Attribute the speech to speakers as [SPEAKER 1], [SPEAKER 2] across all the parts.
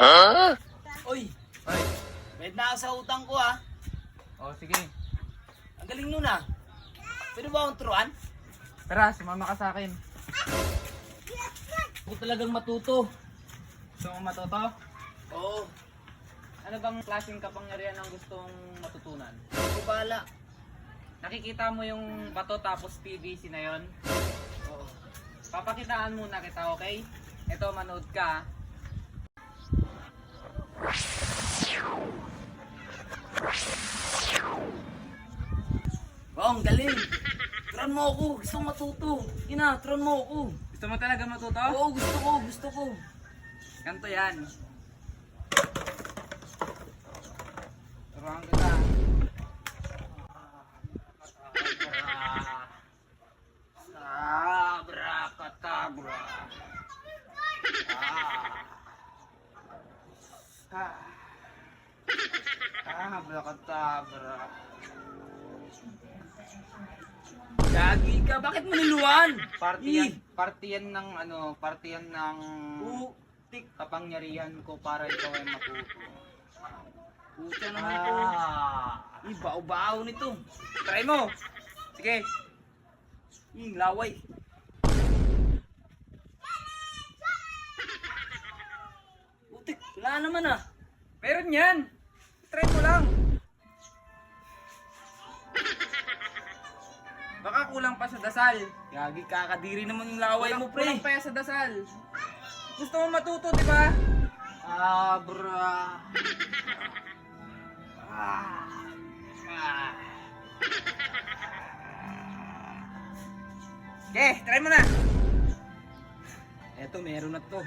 [SPEAKER 1] Uy,
[SPEAKER 2] Ay,
[SPEAKER 1] bayad na ako sa utang ko ah.
[SPEAKER 2] oh sige.
[SPEAKER 1] Ang galing nun ah. Pwede ba akong turuan?
[SPEAKER 2] Tara, sumama ka sa akin.
[SPEAKER 1] Ako talagang matuto.
[SPEAKER 2] Gusto mo matuto?
[SPEAKER 1] Oo,
[SPEAKER 2] Ano bang klaseng kapangyarihan ang gustong matutunan?
[SPEAKER 1] ako bahala.
[SPEAKER 2] Nakikita mo yung bato tapos PVC na yon?
[SPEAKER 1] Oo.
[SPEAKER 2] Papakitaan muna kita, okay? Ito, manood ka.
[SPEAKER 1] Wow, ang galing. Turuan mo ako. Gusto ko matuto. Ina, turuan mo ako.
[SPEAKER 2] Gusto mo talaga matuto?
[SPEAKER 1] Oo, gusto ko.
[SPEAKER 2] Ganito yan. Turuan kita.
[SPEAKER 1] Abracadabra.
[SPEAKER 2] Abracadabra.
[SPEAKER 1] Gagi ka, bakit mo niluwan?
[SPEAKER 2] Party yan ng ano, party yan ng
[SPEAKER 1] Putik.
[SPEAKER 2] kapangyarihan ko para ikaw ay matuto.
[SPEAKER 1] Puta naman ito. Ibaw-baw nito.
[SPEAKER 2] Try mo. Sige.
[SPEAKER 1] Laway. Putik, wala naman ah.
[SPEAKER 2] Meron yan. Try mo lang. Baka kulang pa sa dasal.
[SPEAKER 1] Gagi, kakadiri naman yung laway mo, pre.
[SPEAKER 2] Kulang pa yan sa dasal. Gusto mo matuto, di ba?
[SPEAKER 1] Abra.
[SPEAKER 2] Okay, try mo na.
[SPEAKER 1] Eto, meron na to.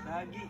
[SPEAKER 1] Gagi.